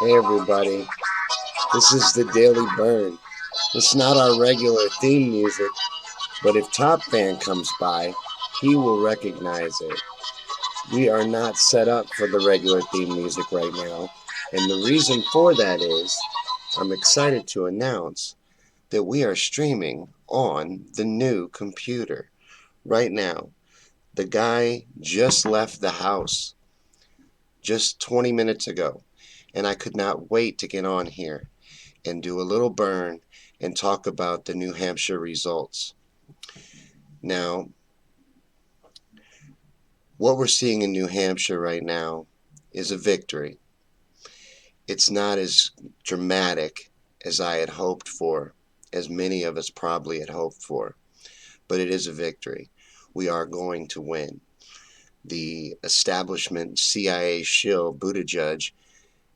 Hey everybody, this is the Daily Bern. It's not our regular theme music, but if Top Fan comes by, he will recognize it. We are not set up for the regular theme music right now, and the reason for that is I'm excited to announce that we are streaming on the new computer right now. The guy just left the house just 20 minutes ago, and I could not wait to get on here and do a little burn and talk about the New Hampshire results. Now, what we're seeing in New Hampshire right now is a victory. It's not as dramatic as I had hoped for, as many of us probably had hoped for, but it is a victory. We are going to win. The establishment CIA shill, Buttigieg,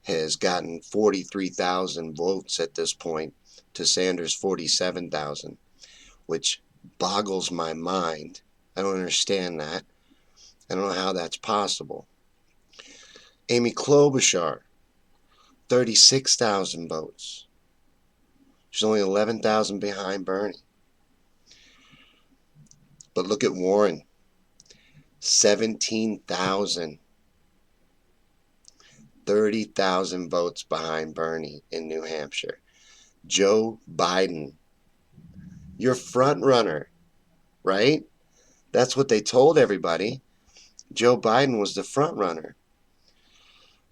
has gotten 43,000 votes at this point to Sanders' 47,000, which boggles my mind. I don't understand that. I don't know how that's possible. Amy Klobuchar, 36,000 votes. She's only 11,000 behind Bernie. But look at Warren, 17,000. 30,000 votes behind Bernie in New Hampshire. Joe Biden, your front runner, right? That's what they told everybody. Joe Biden was the front runner.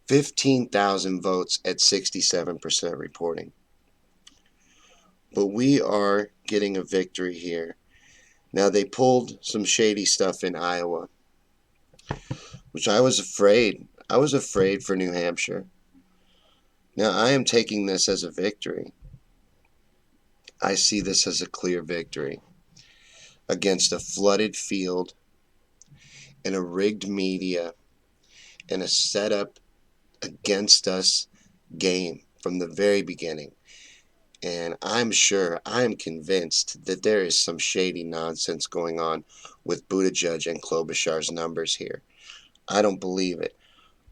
15,000 votes at 67% reporting. But we are getting a victory here. Now, they pulled some shady stuff in Iowa, which I was afraid. I was afraid for New Hampshire. Now, I am taking this as a victory. I see this as a clear victory against a flooded field and a rigged media and a setup against us game from the very beginning. And I'm convinced that there is some shady nonsense going on with Buttigieg and Klobuchar's numbers here. I don't believe it.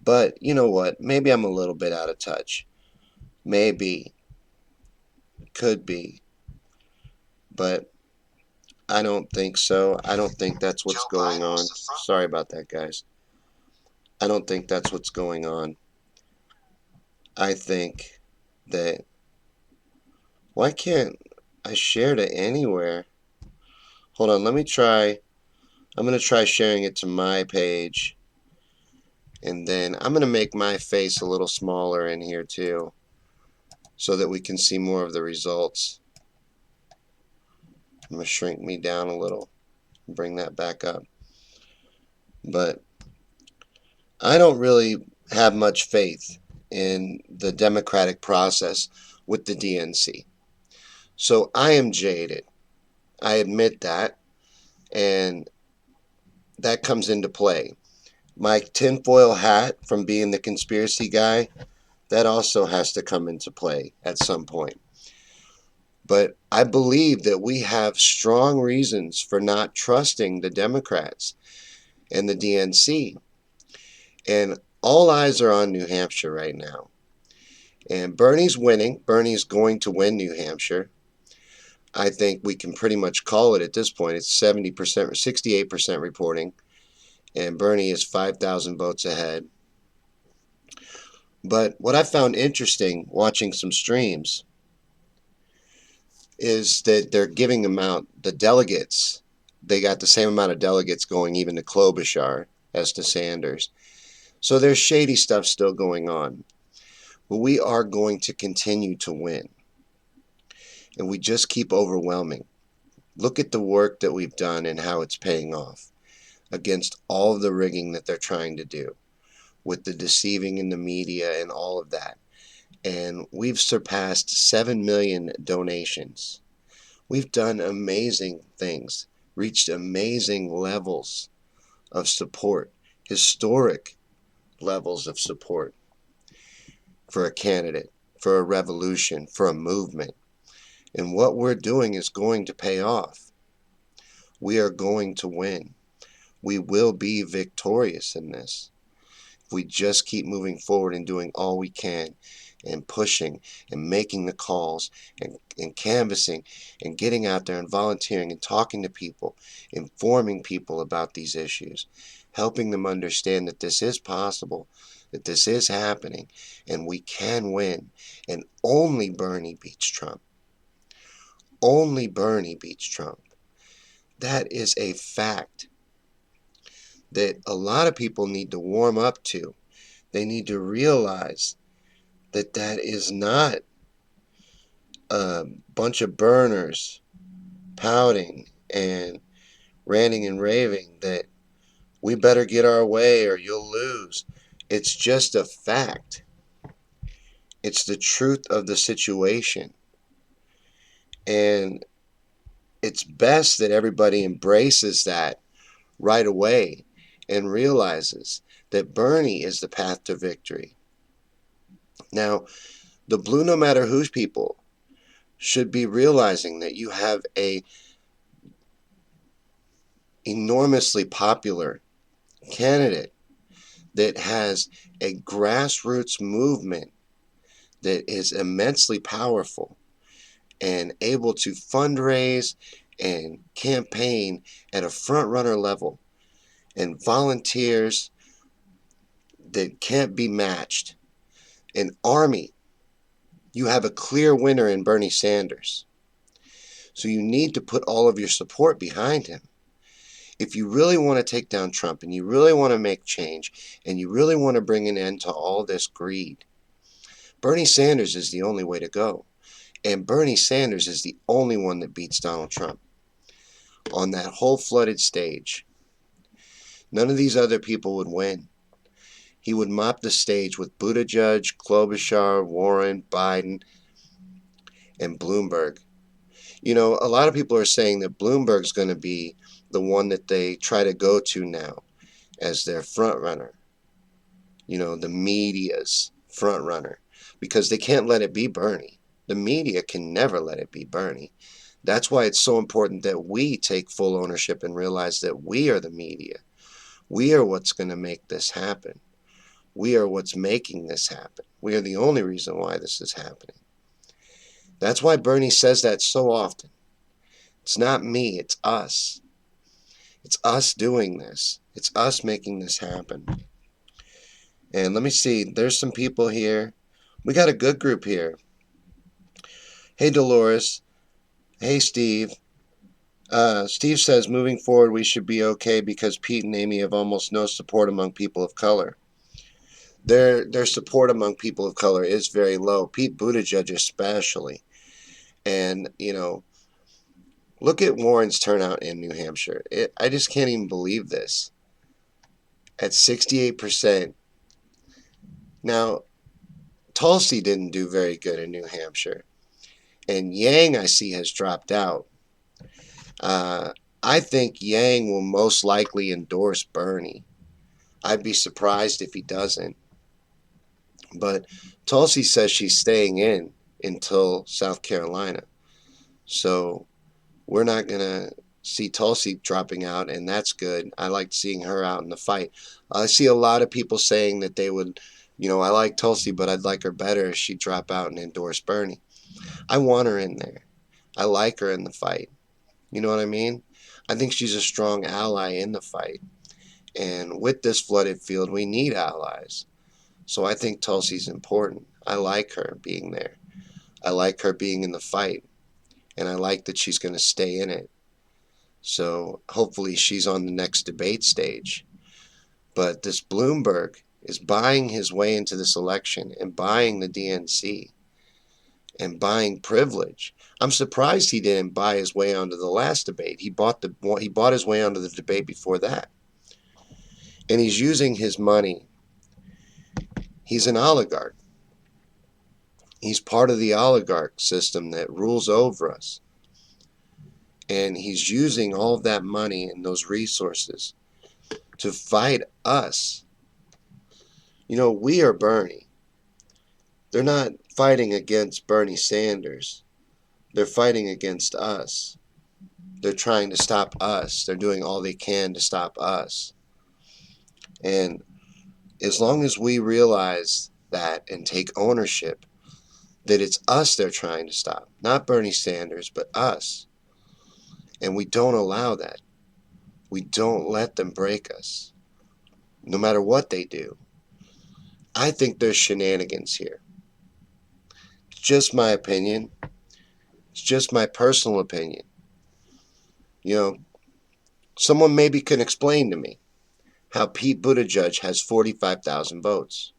But you know what? Maybe I'm a little bit out of touch. Maybe. Could be. But I don't think so. I don't think that's what's going on. Sorry about that, guys. I don't think that's what's going on. I think that. Why can't I share it anywhere? Hold on, let me try. I'm going to try sharing it to my page. And then I'm going to make my face a little smaller in here too, so that we can see more of the results. I'm going to shrink me down a little, bring that back up. But I don't really have much faith in the democratic process with the DNC. So I am jaded. I admit that. And that comes into play. My tinfoil hat from being the conspiracy guy, that also has to come into play at some point. But I believe that we have strong reasons for not trusting the Democrats and the DNC. And all eyes are on New Hampshire right now. And Bernie's winning. Bernie's going to win New Hampshire. I think we can pretty much call it at this point. It's 70% or 68% reporting. And Bernie is 5,000 votes ahead. But what I found interesting watching some streams is that they're giving them out, the delegates, they got the same amount of delegates going even to Klobuchar as to Sanders. So there's shady stuff still going on. But we are going to continue to win. And we just keep overwhelming. Look at the work that we've done and how it's paying off against all of the rigging that they're trying to do with the deceiving in the media and all of that. And we've surpassed 7 million donations. We've done amazing things, reached amazing levels of support, historic levels of support for a candidate, for a revolution, for a movement. And what we're doing is going to pay off. We are going to win. We will be victorious in this. If we just keep moving forward and doing all we can and pushing and making the calls and canvassing and getting out there and volunteering and talking to people, informing people about these issues, helping them understand that this is possible, that this is happening, and we can win. And only Bernie beats Trump. Only Bernie beats Trump. That is a fact that a lot of people need to warm up to. They need to realize that that is not a bunch of burners pouting and ranting and raving that we better get our way or you'll lose. It's just a fact. It's the truth of the situation. And it's best that everybody embraces that right away and realizes that Bernie is the path to victory. Now, the blue no matter who's people should be realizing that you have a enormously popular candidate that has a grassroots movement that is immensely powerful and able to fundraise and campaign at a front runner level and volunteers that can't be matched. An army. You have a clear winner in Bernie Sanders. So you need to put all of your support behind him. If you really want to take down Trump and you really want to make change and you really want to bring an end to all this greed, Bernie Sanders is the only way to go. And Bernie Sanders is the only one that beats Donald Trump on that whole flooded stage. None of these other people would win. He would mop the stage with Buttigieg, Klobuchar, Warren, Biden, and Bloomberg. You know, a lot of people are saying that Bloomberg's going to be the one that they try to go to now as their front runner. You know, the media's front runner, because they can't let it be Bernie. The media can never let it be Bernie. That's why it's so important that we take full ownership and realize that we are the media. We are what's going to make this happen. We are what's making this happen. We are the only reason why this is happening. That's why Bernie says that so often. It's not me, it's us. It's us doing this. It's us making this happen. And let me see, there's some people here. We got a good group here. Hey, Dolores. Hey, Steve. Steve says, moving forward, we should be okay because Pete and Amy have almost no support among people of color. Their support among people of color is very low. Pete Buttigieg especially. And, you know, look at Warren's turnout in New Hampshire. I just can't even believe this. At 68%. Now, Tulsi didn't do very good in New Hampshire. And Yang, I see, has dropped out. I think Yang will most likely endorse Bernie. I'd be surprised if he doesn't. But Tulsi says she's staying in until South Carolina. So we're not going to see Tulsi dropping out, and that's good. I like seeing her out in the fight. I see a lot of people saying that they would, you know, I like Tulsi, but I'd like her better if she'd drop out and endorse Bernie. I want her in there. I like her in the fight. You know what I mean? I think she's a strong ally in the fight. And with this flooded field, we need allies. So I think Tulsi's important. I like her being there. I like her being in the fight. And I like that she's going to stay in it. So hopefully she's on the next debate stage. But this Bloomberg is buying his way into this election and buying the DNC and buying privilege. I'm surprised he didn't buy his way onto the last debate. He bought his way onto the debate before that. And he's using his money. He's an oligarch. He's part of the oligarch system that rules over us. And he's using all of that money and those resources to fight us. You know, we are Bernie. They're not fighting against Bernie Sanders. They're fighting against us. They're trying to stop us. They're doing all they can to stop us. And as long as we realize that and take ownership, that it's us they're trying to stop, not Bernie Sanders, but us. And we don't allow that. We don't let them break us, no matter what they do. I think there's shenanigans here. It's just my opinion. It's just my personal opinion. You know, someone maybe can explain to me how Pete Buttigieg has 45,000 votes.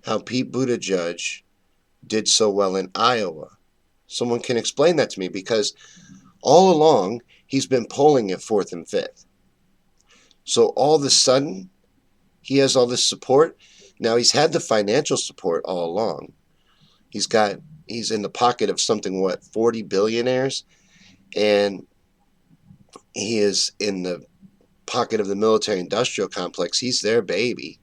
How Pete Buttigieg did so well in Iowa. Someone can explain that to me, because all along he's been polling at fourth and fifth. So all of a sudden he has all this support. Now he's had the financial support all along. He's in the pocket of something, what, 40 billionaires, and he is in the pocket of the military industrial complex. He's their baby.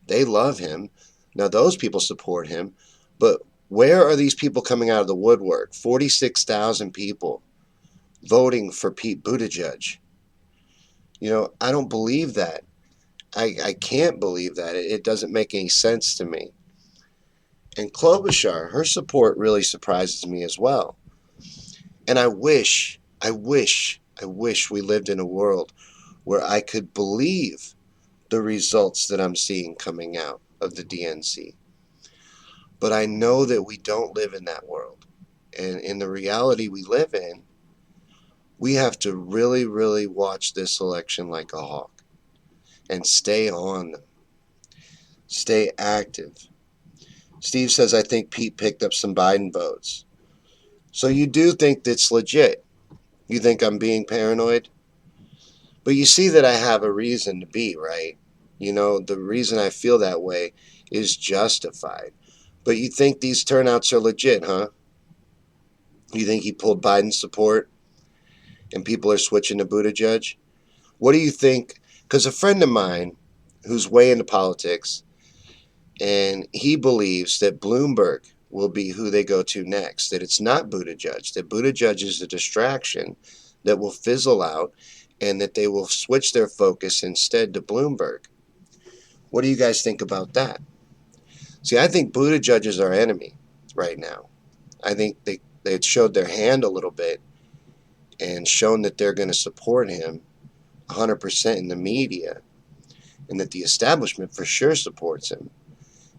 They love him. Now those people support him, but where are these people coming out of the woodwork? 46,000 people voting for Pete Buttigieg. I don't believe that. I can't believe that. It doesn't make any sense to me. And Klobuchar, her support really surprises me as well. And I wish we lived in a world where I could believe the results that I'm seeing coming out of the DNC. But I know that we don't live in that world. And in the reality we live in, we have to really, really watch this election like a hawk and stay on them. Stay active. Steve says, I think Pete picked up some Biden votes. So you do think that's legit? You think I'm being paranoid? But you see that I have a reason to be, right? The reason I feel that way is justified. But you think these turnouts are legit, huh? You think he pulled Biden's support and people are switching to Buttigieg? What do you think? Because a friend of mine who's way into politics, and he believes that Bloomberg will be who they go to next, that it's not Buttigieg, that Buttigieg is a distraction that will fizzle out, and that they will switch their focus instead to Bloomberg. What do you guys think about that? See, I think Buttigieg is our enemy right now. I think they showed their hand a little bit and shown that they're going to support him 100% in the media, and that the establishment for sure supports him.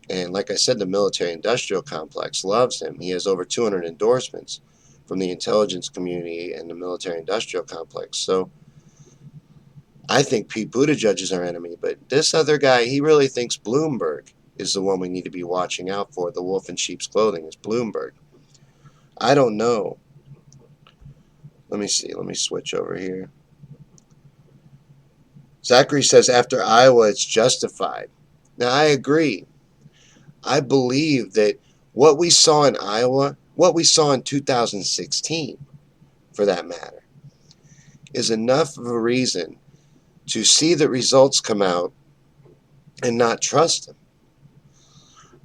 And like I said, the military industrial complex loves him. He has over 200 endorsements from the intelligence community and the military industrial complex. So I think Pete Buttigieg is our enemy, but this other guy, he really thinks Bloomberg is the one we need to be watching out for. The wolf in sheep's clothing is Bloomberg. I don't know. Let me see. Let me switch over here. Zachary says after Iowa, it's justified. Now, I agree. I believe that what we saw in Iowa, what we saw in 2016, for that matter, is enough of a reason to see the results come out and not trust them.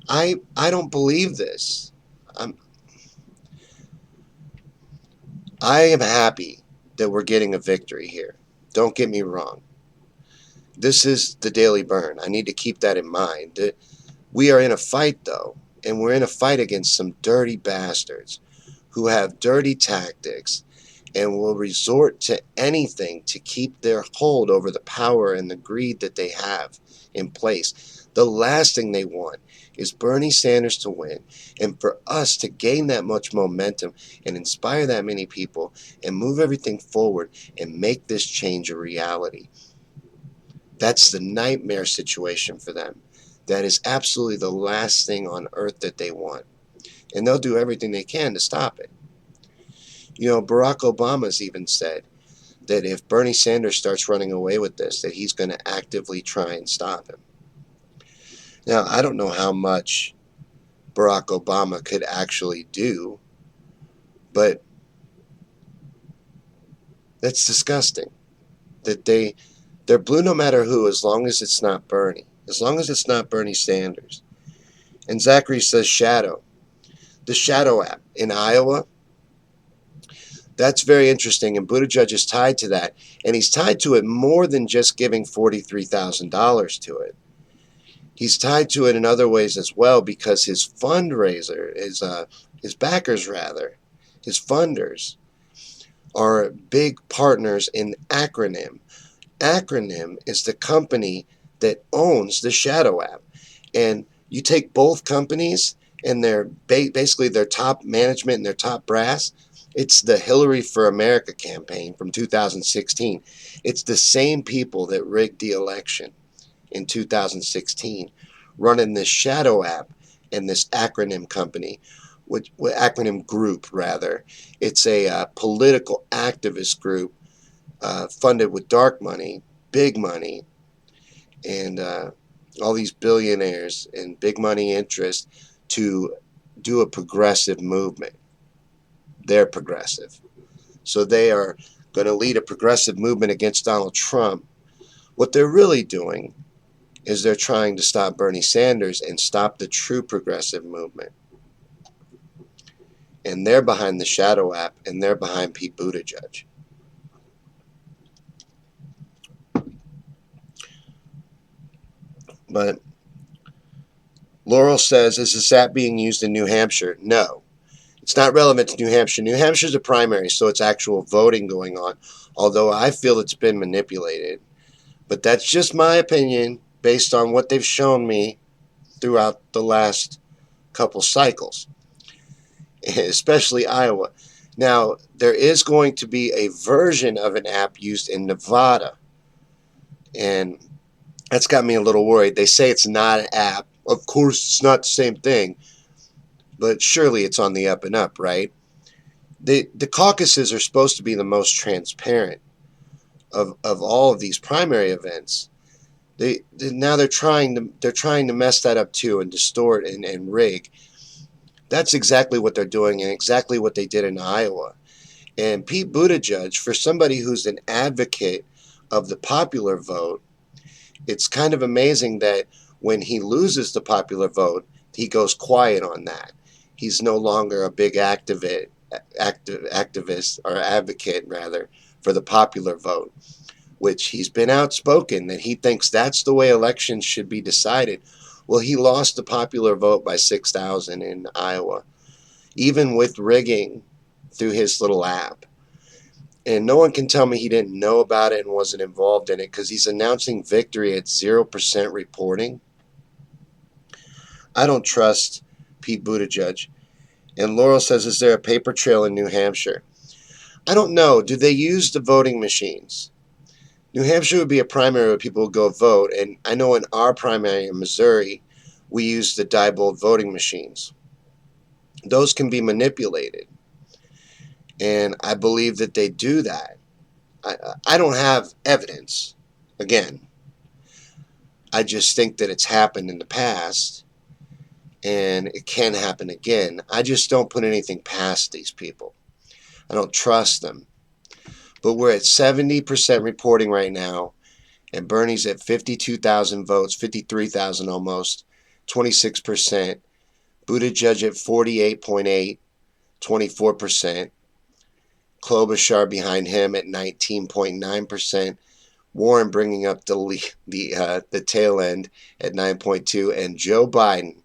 I don't believe this. I am happy that we're getting a victory here. Don't get me wrong. This is the Daily Bern. I need to keep that in mind. We are in a fight, though, and we're in a fight against some dirty bastards who have dirty tactics and will resort to anything to keep their hold over the power and the greed that they have in place. The last thing they want is Bernie Sanders to win, and for us to gain that much momentum and inspire that many people and move everything forward and make this change a reality. That's the nightmare situation for them. That is absolutely the last thing on earth that they want. And they'll do everything they can to stop it. Barack Obama's even said that if Bernie Sanders starts running away with this, that he's going to actively try and stop him. Now, I don't know how much Barack Obama could actually do, but that's disgusting. That they're blue no matter who, as long as it's not Bernie. As long as it's not Bernie Sanders. And Zachary says Shadow. The Shadow app in Iowa, that's very interesting, and Buttigieg is tied to that. And he's tied to it more than just giving $43,000 to it. He's tied to it in other ways as well because his fundraiser, his backers rather, his funders are big partners in Acronym. Acronym is the company that owns the Shadow app. And you take both companies and basically their top management and their top brass. It's the Hillary for America campaign from 2016. It's the same people that rigged the election in 2016 running this Shadow app and this Acronym company, which Acronym group rather. It's a political activist group funded with dark money, big money, and all these billionaires and big money interest to do a progressive movement. They're progressive. So they are going to lead a progressive movement against Donald Trump. What they're really doing is they're trying to stop Bernie Sanders and stop the true progressive movement. And they're behind the Shadow app and they're behind Pete Buttigieg. But Laurel says, is this app being used in New Hampshire? No. It's not relevant to New Hampshire. New Hampshire's a primary, so it's actual voting going on, although I feel it's been manipulated. But that's just my opinion based on what they've shown me throughout the last couple cycles, especially Iowa. Now, there is going to be a version of an app used in Nevada, and that's got me a little worried. They say it's not an app. Of course, it's not the same thing, but surely it's on the up and up, right? The caucuses are supposed to be the most transparent of all of these primary events. Now they're trying to mess that up too and distort and rig. That's exactly what they're doing and exactly what they did in Iowa. And Pete Buttigieg, for somebody who's an advocate of the popular vote, it's kind of amazing that when he loses the popular vote, he goes quiet on that. He's no longer a big activist or advocate rather for the popular vote, which he's been outspoken that he thinks that's the way elections should be decided. Well, he lost the popular vote by 6,000 in Iowa, even with rigging through his little app. And no one can tell me he didn't know about it and wasn't involved in it because he's announcing victory at 0% reporting. I don't trust Pete Buttigieg. And Laurel says, is there a paper trail in New Hampshire? I don't know. Do they use the voting machines? New Hampshire would be a primary where people would go vote. And I know in our primary in Missouri, we use the Diebold voting machines. Those can be manipulated. And I believe that they do that. I don't have evidence. Again, I just think that it's happened in the past and it can happen again. I just don't put anything past these people. I don't trust them. But we're at 70% reporting right now, and Bernie's at 52,000 votes, 53,000 almost, 26%. Buttigieg at 48.8, 24%. Klobuchar behind him at 19.9%. Warren bringing up the tail end at 9.2, and Joe Biden,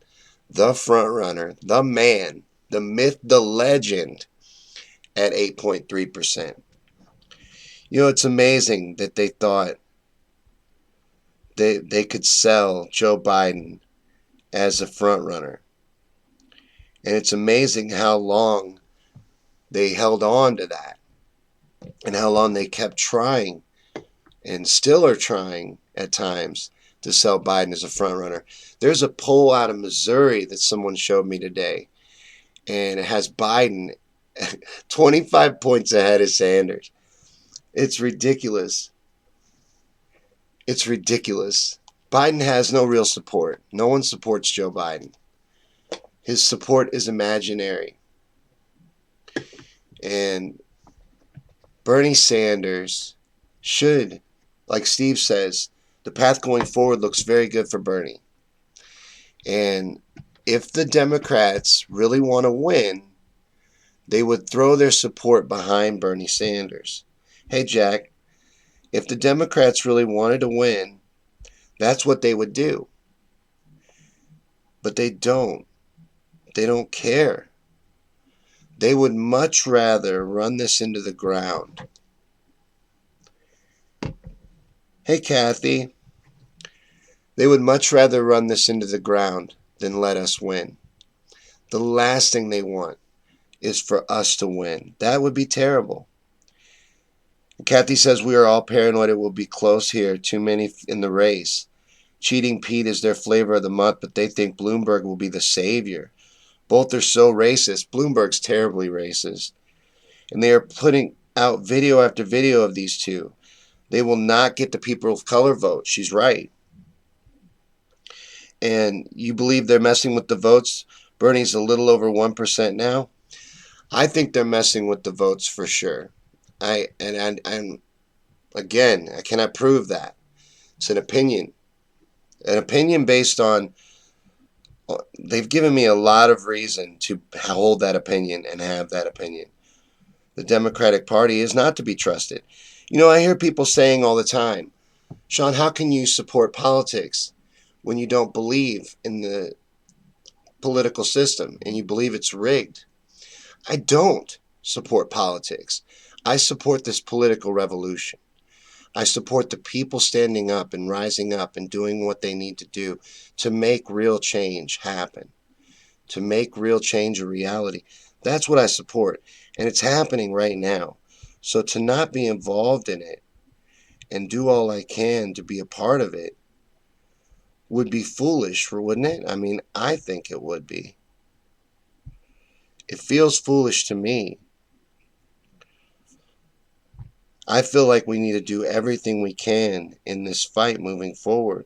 the front runner, the man, the myth, the legend, at 8.3%. You know, it's amazing that they thought they could sell Joe Biden as a front runner. And it's amazing how long they held on to that and how long they kept trying and still are trying at times to sell Biden as a front runner. There's a poll out of Missouri that someone showed me today, and it has Biden 25 points ahead of Sanders. It's ridiculous. It's ridiculous. Biden has no real support. No one supports Joe Biden. His support is imaginary. And Bernie Sanders should, like Steve says, the path going forward looks very good for Bernie. And if the Democrats really want to win, they would throw their support behind Bernie Sanders. Hey, Jack, if the Democrats really wanted to win, that's what they would do. But they don't. They don't care. They would much rather run this into the ground. Hey, Kathy. They would much rather run this into the ground than let us win. The last thing they want is for us to win. That would be terrible. Kathy says we are all paranoid it will be close here. Too many in the race. Cheating Pete is their flavor of the month, but they think Bloomberg will be the savior. Both are so racist. Bloomberg's terribly racist. And they are putting out video after video of these two. They will not get the people of color vote. She's right. And you believe they're messing with the votes? Bernie's a little over 1% now. I think they're messing with the votes for sure. And again, I cannot prove that. It's an opinion. An opinion based on, they've given me a lot of reason to hold that opinion and have that opinion. The Democratic Party is not to be trusted. You know, I hear people saying all the time, Sean, how can you support politics when you don't believe in the political system and you believe it's rigged? I don't support politics. I support this political revolution. I support the people standing up and rising up and doing what they need to do to make real change happen, to make real change a reality. That's what I support. And it's happening right now. So to not be involved in it and do all I can to be a part of it would be foolish, wouldn't it? I mean, I think it would be. It feels foolish to me. I feel like we need to do everything we can in this fight moving forward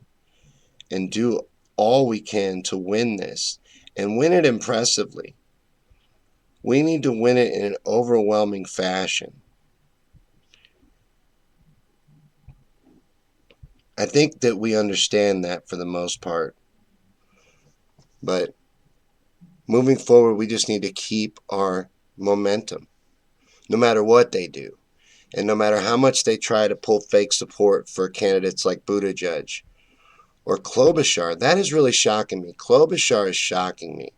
and do all we can to win this and win it impressively. We need to win it in an overwhelming fashion. I think that we understand that for the most part. But moving forward, we just need to keep our momentum, no matter what they do. And no matter how much they try to pull fake support for candidates like Buttigieg or Klobuchar, that is really shocking me. Klobuchar is shocking me.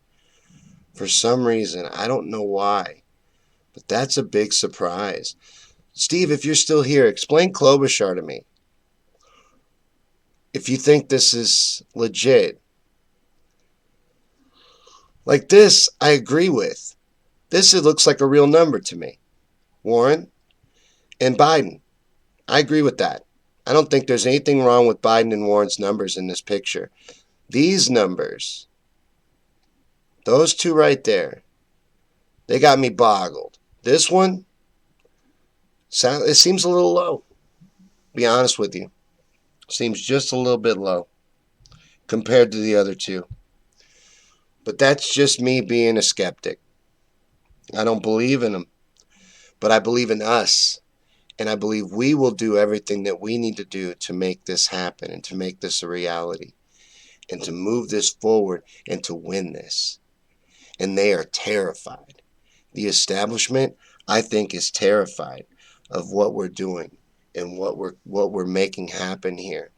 For some reason, I don't know why, but that's a big surprise. Steve, if you're still here, explain Klobuchar to me. If you think this is legit. Like this, I agree with. This, it looks like a real number to me. Warren and Biden. I agree with that. I don't think there's anything wrong with Biden and Warren's numbers in this picture. These numbers, those two right there, they got me boggled. This one, it seems a little low. Be honest with you. Seems just a little bit low compared to the other two. But that's just me being a skeptic. I don't believe in them, but I believe in us. And I believe we will do everything that we need to do to make this happen and to make this a reality and to move this forward and to win this. And they are terrified. The establishment, I think, is terrified of what we're doing and what we're making happen here.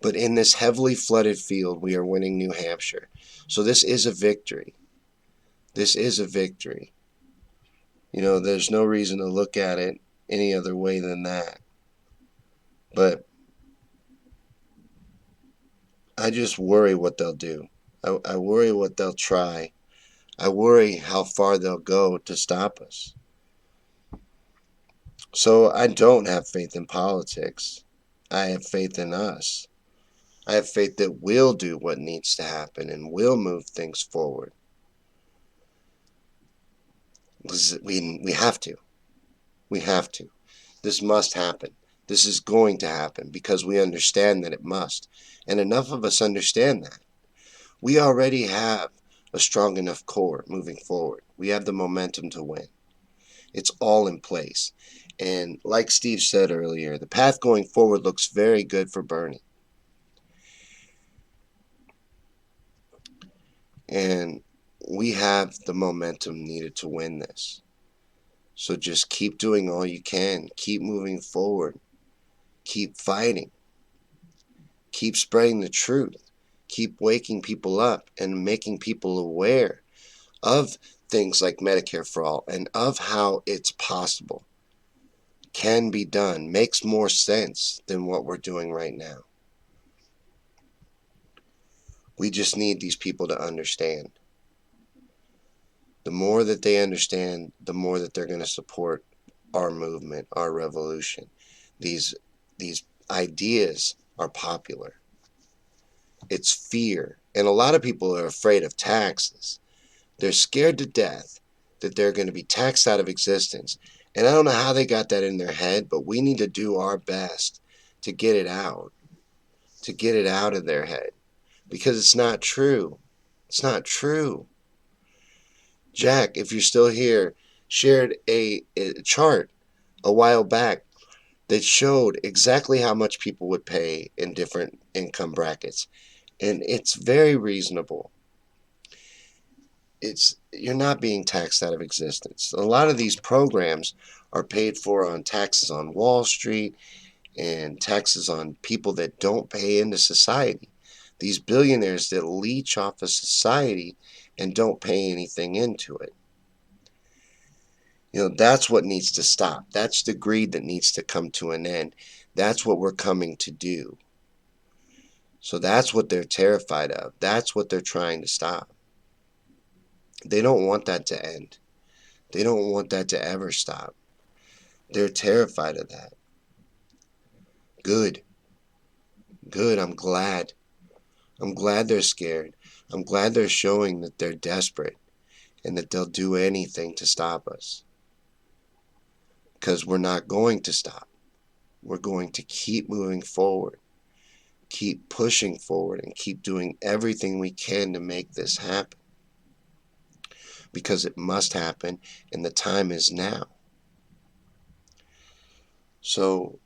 But in this heavily flooded field, we are winning New Hampshire. So this is a victory. This is a victory. You know, there's no reason to look at it any other way than that. But I just worry what they'll do. I worry what they'll try. I worry how far they'll go to stop us. So I don't have faith in politics. I have faith in us. I have faith that we'll do what needs to happen and we'll move things forward. We have to. We have to. This must happen. This is going to happen because we understand that it must. And enough of us understand that. We already have a strong enough core moving forward. We have the momentum to win. It's all in place. And like Steve said earlier, the path going forward looks very good for Bernie. And we have the momentum needed to win this. So just keep doing all you can. Keep moving forward. Keep fighting. Keep spreading the truth. keep waking people up and making people aware of things like Medicare for all and of how it's possible, can be done, makes more sense than what we're doing right now. We just need these people to understand. The more that they understand, the more that they're going to support our movement, our revolution. These ideas are popular. It's fear. And a lot of people are afraid of taxes. They're scared to death that they're going to be taxed out of existence. And I don't know how they got that in their head, but we need to do our best to get it out, of their head, because it's not true. It's not true. Jack, if you're still here, shared a chart a while back that showed exactly how much people would pay in different income brackets. And it's very reasonable. You're not being taxed out of existence. A lot of these programs are paid for on taxes on Wall Street and taxes on people that don't pay into society. These billionaires that leech off of society and don't pay anything into it. That's what needs to stop. That's the greed that needs to come to an end. That's what we're coming to do. So that's what they're terrified of. That's what they're trying to stop. They don't want that to end. They don't want that to ever stop. They're terrified of that. Good. Good. I'm glad. I'm glad they're scared. I'm glad they're showing that they're desperate and that they'll do anything to stop us. Because we're not going to stop. We're going to keep moving forward, keep pushing forward, and keep doing everything we can to make this happen. Because it must happen, and the time is now. So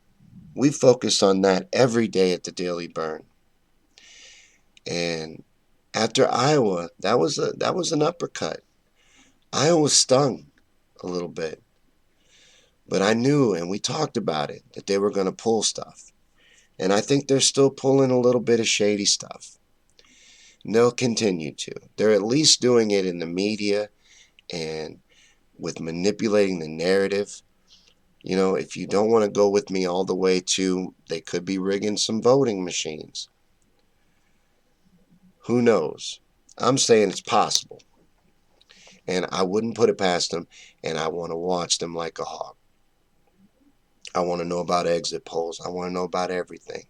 we focus on that every day at the Daily Bern. And after Iowa, that was an uppercut. Iowa stung a little bit. But I knew, and we talked about it, that they were going to pull stuff. And I think they're still pulling a little bit of shady stuff. And they'll continue to. They're at least doing it in the media and with manipulating the narrative. If you don't want to go with me all the way to, they could be rigging some voting machines. Who knows? I'm saying it's possible. And I wouldn't put it past them, and I want to watch them like a hawk. I want to know about exit polls. I want to know about everything.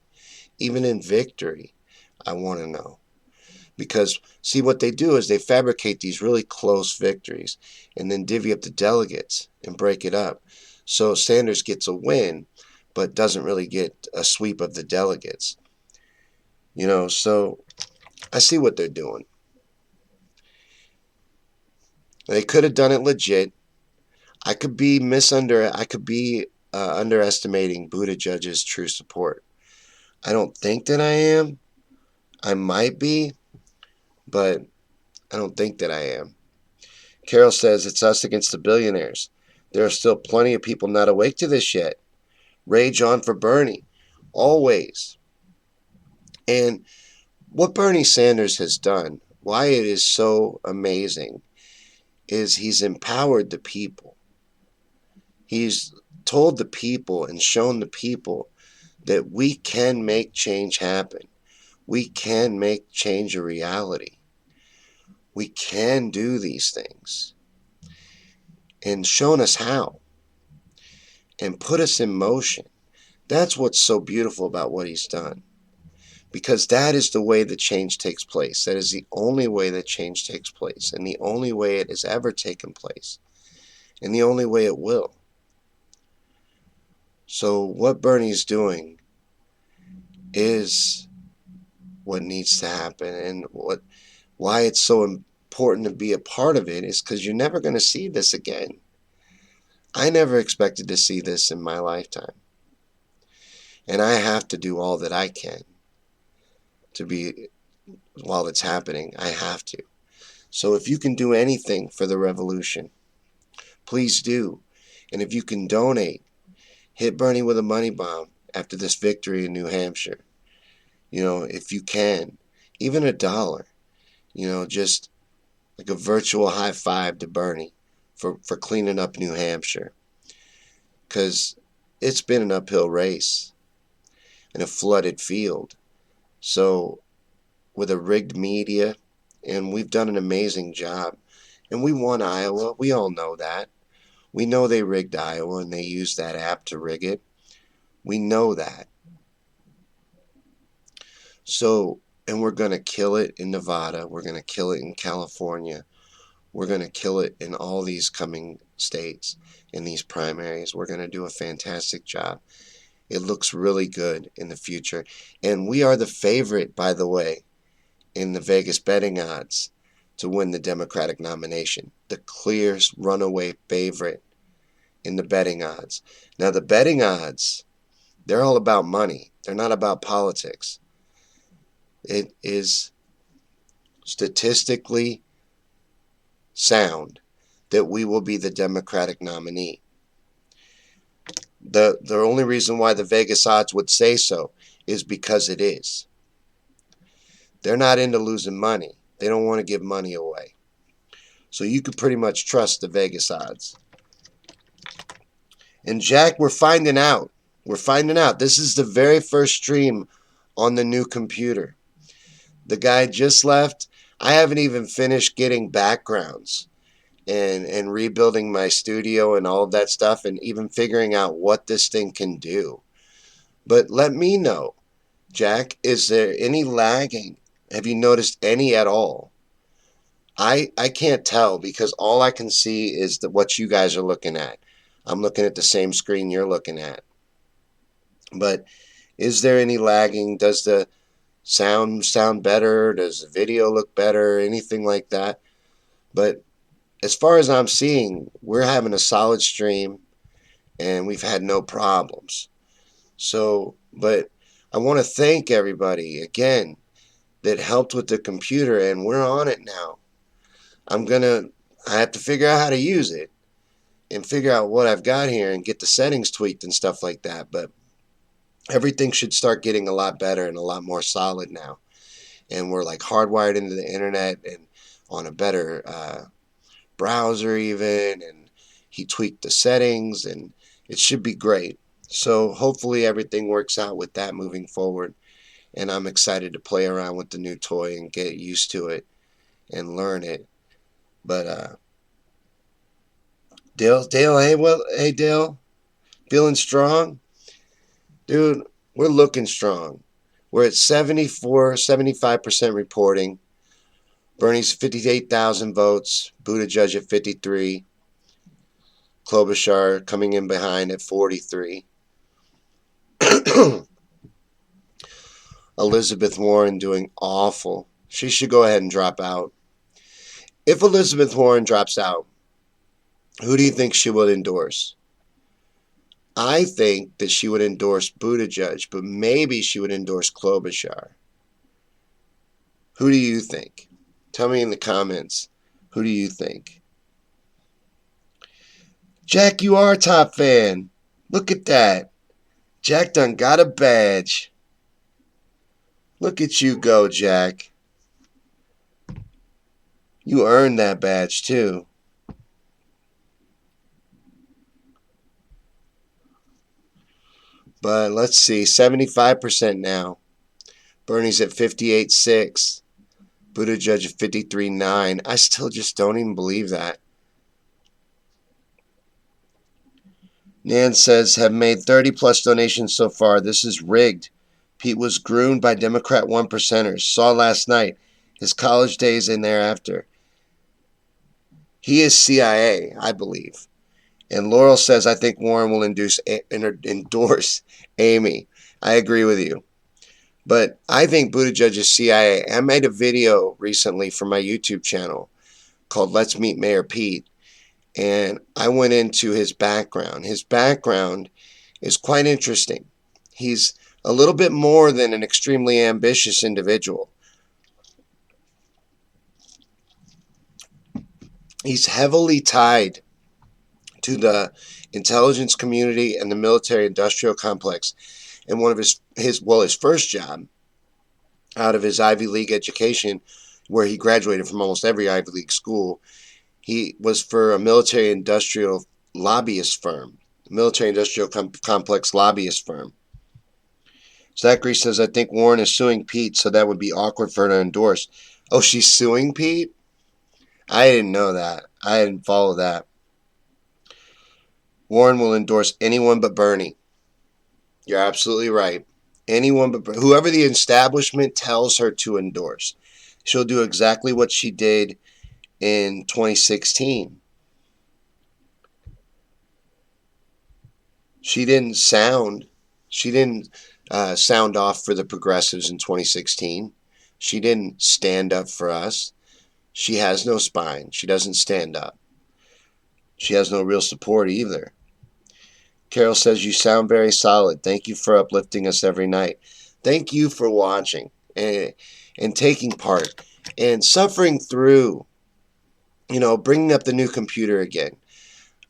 Even in victory, I want to know. Because, see, what they do is they fabricate these really close victories and then divvy up the delegates and break it up. So Sanders gets a win, but doesn't really get a sweep of the delegates. So I see what they're doing. They could have done it legit. I could be underestimating Buttigieg's true support. I don't think that I am. I might be, but I don't think that I am. Carol says it's us against the billionaires. There are still plenty of people not awake to this yet. Rage on for Bernie. Always. And what Bernie Sanders has done, why it is so amazing, is he's empowered the people. He's told the people and shown the people that we can make change happen. We can make change a reality. We can do these things. And shown us how. And put us in motion. That's what's so beautiful about what he's done. Because that is the way that change takes place. That is the only way that change takes place. And the only way it has ever taken place. And the only way it will. So what Bernie's doing is what needs to happen. And why it's so important to be a part of it is because you're never going to see this again. I never expected to see this in my lifetime. And I have to do all that I can to be, while it's happening, I have to. So if you can do anything for the revolution, please do. And if you can donate, hit Bernie with a money bomb after this victory in New Hampshire. If you can. even $1, just like a virtual high five to Bernie for cleaning up New Hampshire. Because it's been an uphill race in a flooded field. So, with a rigged media, and we've done an amazing job. And we won Iowa. We all know that. We know they rigged Iowa and they used that app to rig it. We know that. So, and we're going to kill it in Nevada. We're going to kill it in California. We're going to kill it in all these coming states, in these primaries. We're going to do a fantastic job. It looks really good in the future. And we are the favorite, by the way, in the Vegas betting odds to win the Democratic nomination. The clear runaway favorite in the betting odds. Now, the betting odds, they're all about money. They're not about politics. It is statistically sound that we will be the Democratic nominee. The only reason why the Vegas odds would say so is because it is. They're not into losing money. They don't want to give money away. So you could pretty much trust the Vegas odds. And Jack, we're finding out. We're finding out. This is the very first stream on the new computer. The guy just left. I haven't even finished getting backgrounds and rebuilding my studio and all of that stuff and even figuring out what this thing can do. But let me know, Jack, is there any lagging? Have you noticed any at all? I can't tell because all I can see is what you guys are looking at. I'm looking at the same screen you're looking at. But is there any lagging? Does the sound better? Does the video look better? Anything like that? But as far as I'm seeing, we're having a solid stream and we've had no problems. So, but I want to thank everybody again that helped with the computer, and we're on it now. I have to figure out how to use it and figure out what I've got here and get the settings tweaked and stuff like that. But everything should start getting a lot better and a lot more solid now. And we're like hardwired into the internet and on a better browser even. And he tweaked the settings and it should be great. So hopefully everything works out with that moving forward. And I'm excited to play around with the new toy and get used to it and learn it. But Dale, hey Dale, feeling strong? Dude, we're looking strong. We're at 75% reporting. Bernie's 58,000 votes. Buttigieg at 53. Klobuchar coming in behind at 43. Elizabeth Warren doing awful. She should go ahead and drop out. If Elizabeth Warren drops out, who do you think she would endorse? I think that she would endorse Buttigieg, but maybe she would endorse Klobuchar. Who do you think? Tell me in the comments. Who do you think? Jack, you are a top fan. Look at that. Jack done got a badge. Look at you go, Jack. You earned that badge, too. But let's see, 75% now. Bernie's at 58.6. Buttigieg at 53.9. I still just don't even believe that. Nan says, have made 30 plus donations so far. This is rigged. Pete was groomed by Democrat one percenters. Saw last night. His college days and thereafter. He is CIA, I believe. And Laurel says, I think Warren will endorse Amy. I agree with you. But I think Buttigieg is CIA. I made a video recently for my YouTube channel called Let's Meet Mayor Pete. And I went into his background. His background is quite interesting. He's a little bit more than an extremely ambitious individual. He's heavily tied to the intelligence community and the military industrial complex. And one of his first job out of his Ivy League education, where he graduated from almost every Ivy League school. He was for a military industrial lobbyist firm, military industrial complex lobbyist firm. Zachary says, I think Warren is suing Pete, so that would be awkward for her to endorse. Oh, she's suing Pete? I didn't know that. I didn't follow that. Warren will endorse anyone but Bernie. You're absolutely right. Anyone but whoever the establishment tells her to endorse. She'll do exactly what she did in 2016. She didn't sound. She didn't sound off for the progressives in 2016. She didn't stand up for us. She has no spine. She doesn't stand up. She has no real support either. Carol says, you sound very solid. Thank you for uplifting us every night. Thank you for watching and taking part and suffering through, bringing up the new computer again.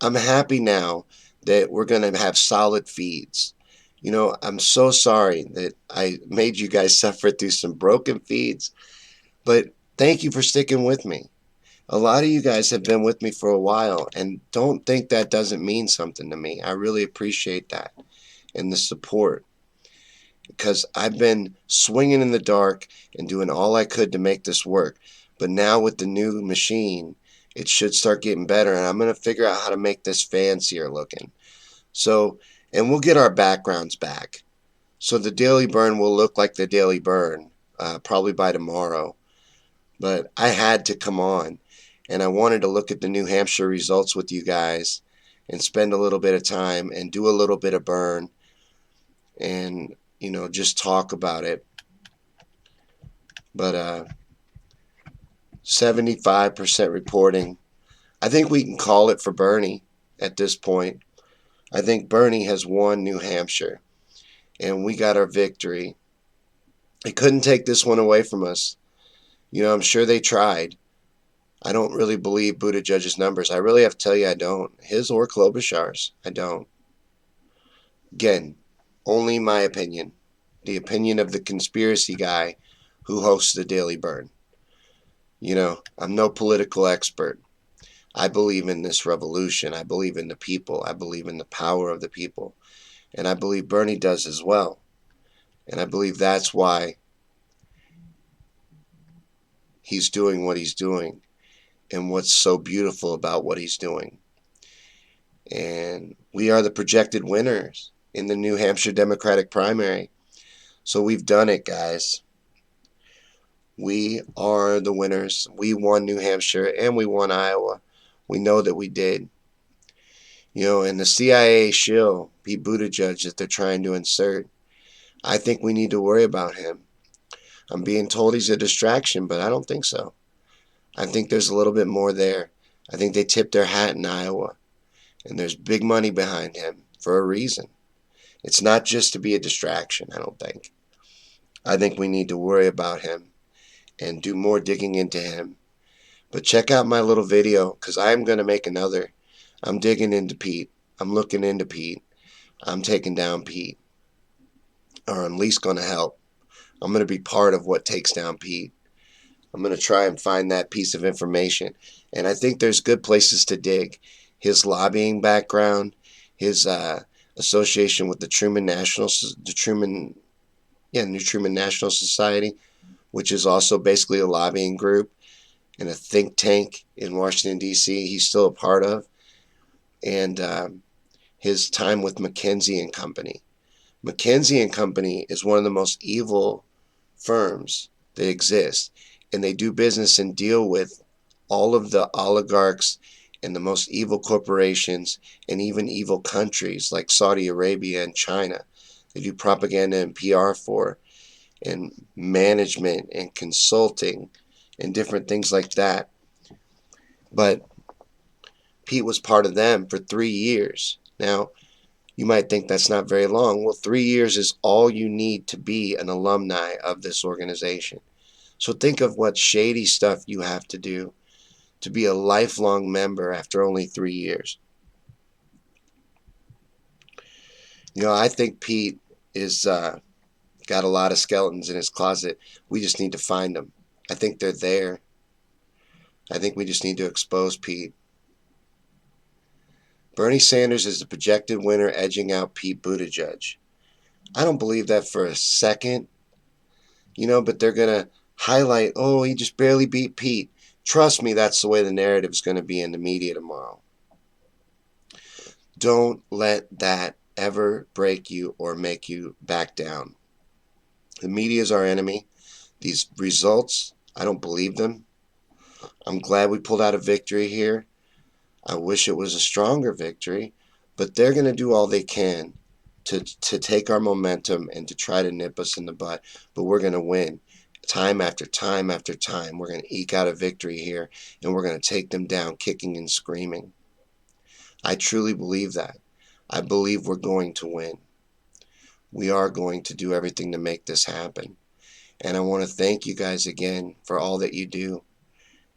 I'm happy now that we're going to have solid feeds. I'm so sorry that I made you guys suffer through some broken feeds, but thank you for sticking with me. A lot of you guys have been with me for a while, and don't think that doesn't mean something to me. I really appreciate that and the support, because I've been swinging in the dark and doing all I could to make this work. But now with the new machine, it should start getting better, and I'm going to figure out how to make this fancier looking. So, and we'll get our backgrounds back. So the Daily Burn will look like the Daily Burn, probably by tomorrow. But I had to come on, and I wanted to look at the New Hampshire results with you guys and spend a little bit of time and do a little bit of burn and, just talk about it. But 75% reporting. I think we can call it for Bernie at this point. I think Bernie has won New Hampshire, and we got our victory. They couldn't take this one away from us. I'm sure they tried. I don't really believe Buttigieg's numbers. I really have to tell you, I don't. His or Klobuchar's. I don't. Again, only my opinion. The opinion of the conspiracy guy who hosts the Daily Burn. I'm no political expert. I believe in this revolution. I believe in the people. I believe in the power of the people. And I believe Bernie does as well. And I believe that's why he's doing what he's doing and what's so beautiful about what he's doing. And we are the projected winners in the New Hampshire Democratic primary. So we've done it, guys. We are the winners. We won New Hampshire and we won Iowa. We know that we did. And the CIA shill, Pete Buttigieg, that they're trying to insert, I think we need to worry about him. I'm being told he's a distraction, but I don't think so. I think there's a little bit more there. I think they tipped their hat in Iowa, and there's big money behind him for a reason. It's not just to be a distraction, I don't think. I think we need to worry about him and do more digging into him. But check out my little video, because I'm going to make another. I'm digging into Pete. I'm looking into Pete. I'm taking down Pete. Or I'm at least going to help. I'm going to be part of what takes down Pete. I'm going to try and find that piece of information. And I think there's good places to dig. His lobbying background, his association with the New Truman National Society, which is also basically a lobbying group and a think tank in Washington, D.C. he's still a part of. And his time with McKinsey and Company. McKinsey and Company is one of the most evil firms that exist, and they do business and deal with all of the oligarchs and the most evil corporations and even evil countries like Saudi Arabia and China. They do propaganda and PR for, and management and consulting and different things like that. But Pete was part of them for 3 years. Now, you might think that's not very long. Well, 3 years is all you need to be an alumni of this organization. So think of what shady stuff you have to do to be a lifelong member after only 3 years. I think Pete is got got a lot of skeletons in his closet. We just need to find them. I think they're there. I think we just need to expose Pete. Bernie Sanders is the projected winner, edging out Pete Buttigieg. I don't believe that for a second, but they're going to highlight, oh, he just barely beat Pete. Trust me, that's the way the narrative is going to be in the media tomorrow. Don't let that ever break you or make you back down. The media is our enemy. These results, I don't believe them. I'm glad we pulled out a victory here. I wish it was a stronger victory, but they're going to do all they can to take our momentum and to try to nip us in the butt. But we're going to win time after time after time. We're going to eke out a victory here, and we're going to take them down kicking and screaming. I truly believe that. I believe we're going to win. We are going to do everything to make this happen. And I want to thank you guys again for all that you do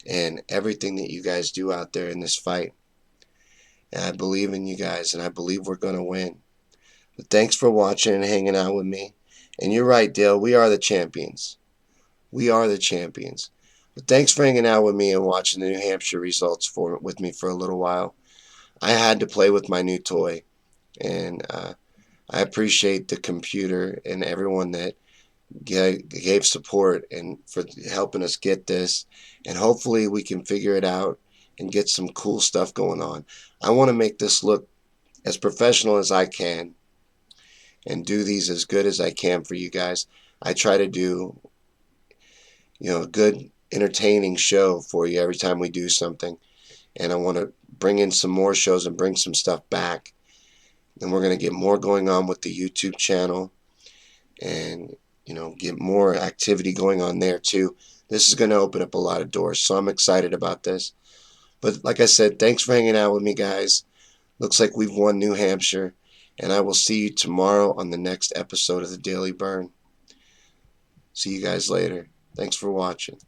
and everything that you guys do out there in this fight. And I believe in you guys, and I believe we're going to win. But thanks for watching and hanging out with me. And you're right, Dale, we are the champions. We are the champions. But thanks for hanging out with me and watching the New Hampshire results with me for a little while. I had to play with my new toy, and I appreciate the computer and everyone that gave support and for helping us get this. And hopefully we can figure it out and get some cool stuff going on. I want to make this look as professional as I can and do these as good as I can for you guys. I try to do, a good, entertaining show for you every time we do something. And I want to bring in some more shows and bring some stuff back. And we're going to get more going on with the YouTube channel and, get more activity going on there too. This is going to open up a lot of doors. So I'm excited about this. But like I said, thanks for hanging out with me, guys. Looks like we've won New Hampshire. And I will see you tomorrow on the next episode of the Daily Bern. See you guys later. Thanks for watching.